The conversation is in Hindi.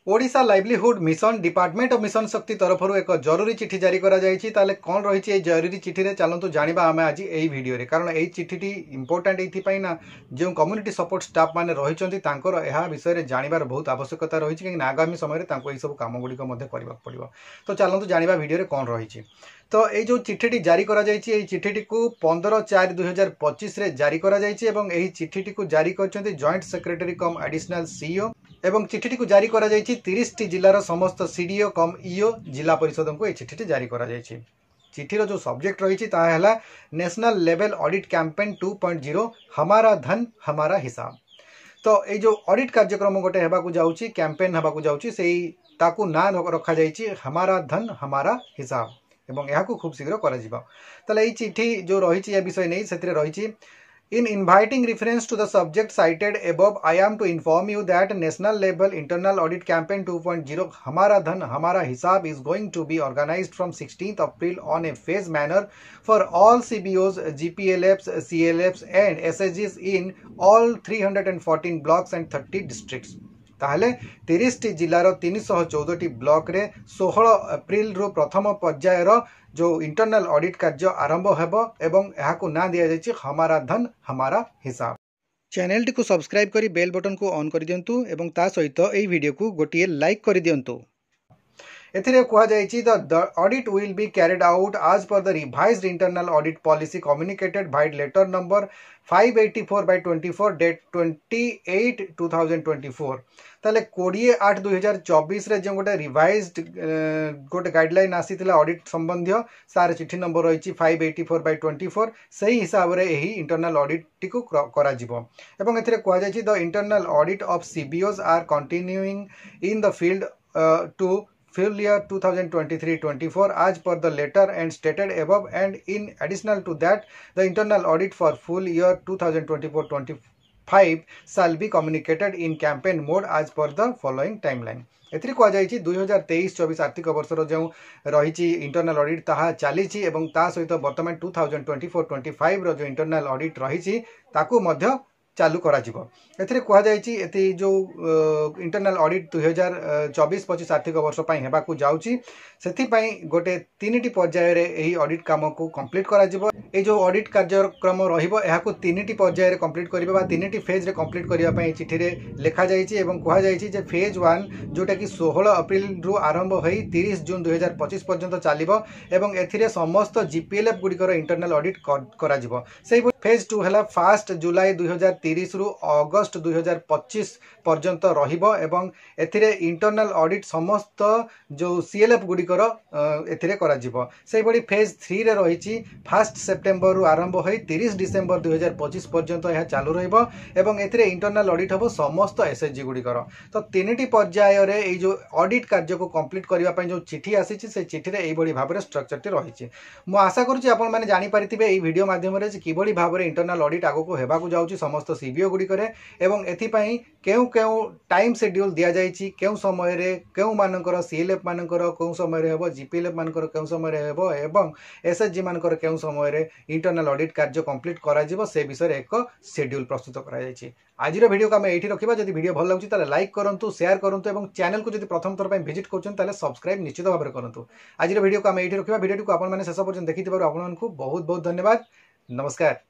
Odisha livelihood mission department of mission शक्ति तरफ एक जरूरी चिठी जारी करा जायछि। ताले कौन रही जरूरी चिठी रे चलतु जानिबा आमे आज एही वीडियो रे। कारण एही चिठीटी इंपोर्टेंट एथि ना जो कम्युनिटी सपोर्ट स्टाफ माने रहिचंती तांकर एहा विषय रे जानिबार बहुत आवश्यकता रहिछि कि आगामी समय रे तांको एही सब काम गुडी मध्ये करबा पड़िबो। तो चलतु जानिबा वीडियो रे कौन रही। तो ये जो चिठीटी जारी करा जायछि एही चिठीटी को 15/4/2025 रे जारी करा जायछि एवं एही चिठीटी को जारी करचंती जॉइंट सेक्रेटरी कम एडिशनल सीईओ एवं चिठीटी को जारी करा जायछि 30 टी जिल्लार समस्त सीडीओ कम ईओ जिला परिषद को ये चिठीटी जारी करा जायछि। चिठीर जो सब्जेक्ट रही है नेशनल लेवल ऑडिट कैंपेन 2.0 हमारा धन हमारा हिसाब। तो ये जो ऑडिट कार्यक्रम गोटे होगा जाऊँगी कैंपेन होगा जाऊँगी से ताकू ना रखा जाइए हमारा धन हमारा हिसाब एवं यह खूब शीघ्र कर चिठी जो रही विषय नहीं से रही In inviting reference to the subject cited above, I am to inform you that National Level Internal Audit Campaign 2.0 Hamara Dhan Hamara Hisab is going to be organized from 16th April on a phase manner for all CBOs, GPLFs, CLFs and SSGs in all 314 blocks and 30 districts. ताहले 30 टी जिलार 314 टी ब्लॉक रे 16 एप्रिल रो प्रथम पर्यायर जो इंटरनल ऑडिट कार्य आरंभ हेबो एवं यहा को ना दिया जायछि हमारा धन हमारा हिसाब। चैनल टी को सब्सक्राइब करी बेल बटन को ऑन कर दियंतु एवं ता सहित एई वीडियो को गोटिए लाइक कर दियंतु। एथिरे कुहा जायछि the audit will be carried out as per the revised internal audit policy communicated by letter number 584/24 date 28/2024। ताले 20/8/2024 रे जो गोटे रिवाइज्ड गोटे गाइडलाइन आसीथिला ऑडिट संबंधी सार चिठी नंबर रही 584/24 सही हिसाब रे एही इंटरनल ऑडिट टिको करा जिवो एवं एथिरे कुहा जायछि the internal audit of CBOs are continuing in the field to full year 2023-24 as per the letter and stated above, and in additional to that the internal audit for full year 2024-25 shall be communicated in campaign mode as per the following timeline। एथि कह जायछि 2023-24 आर्थिक वर्षर जो रही इंटरनल ऑडिट ताहा चली सहित वर्तमान 2024-25 रो जो इंटरनल ऑडिट रही ताकू मध्य चालू करा जिवो। एथिरे कुहा जायछि एति जो इंटरनल ऑडिट 2024-25 आर्थिक वर्ष पई हेबा को जाउछि सेथि पई गोटे 3टी पर्याय रे एही ऑडिट काम को कंप्लीट करा जिवो। ए जो ऑडिट कार्यक्रम रहिबो एहा को 3टी पर्याय रे कंप्लीट करिबा बा 3टी फेज रे कंप्लीट करिबा पई चिठी रे लेखा जायछि एवं कुहा जायछि जे फेज 1 जोटा कि 16 अप्रैल रु आरंभ होई 30 जून 2025 पर्यंत चलिबो एवं एथिरे समस्त जीपीएलएफ गुडिकर इंटरनल ऑडिट करा जिवो। सेही फेज 2 हला 1 जुलाई 2030 रु अगस्त 2025 पर्यंत रहिबो एवं एथिरे इंटरनल ऑडिट समस्त जो सीएलएफ गुडिकर एथिरे करा जिवो। सेही बडी फेज 3 रे रहिछि 1 सेप्टेम्बर रु आरंभ होई 30 डिसेंबर 2025 पर्यंत यह चालू रहिबो एवं एथिरे इंटरनल ऑडिट हबो समस्त एसएचजी गुडिकर। तो 3टी पर्याय रे ए जो ऑडिट कार्य को कंप्लीट करिवा पई जो चिठी आसीछि से चिठी रे एई बडी भाबरे स्ट्रक्चर टी रहिछि। मु आशा करूछि आपण माने जानि परिथिबे एई वीडियो माध्यम रे कि बडी भाबरे इंटरनल ऑडिट आगो को हेबा को जाउछि समस्त सीबीओ गुडिकरे एवं एथि पई केउ केउ टाइम शेड्यूल दिया जाइछि केउ समय रे केउ मानकर सीएलएफ मानकर केउ समय रे हेबो जीपीएलएफ मानकर केउ समय रे हेबो एवं एसएचजी मानकर केउ समय रे इंटरनल ऑडिट कार्य कंप्लीट करा जिवो से विषय रे एक शेड्यूल प्रस्तुत करा जाइछि। आजिर वीडियो को आम एठी रखिबा। जदि वीडियो भल लागुछि ताले लाइक करंतु शेयर करंतु एवं चैनल को जदि प्रथम थर पई विजिट करछन ताले सब्सक्राइब निश्चित भाबरे करंतु। आजिर वीडियो को आम एठी रखिबा। वीडियो को आपन माने शेष पर्यंत देखिथिबारु आपन मानकु बहुत बहुत धन्यवाद। नमस्कार।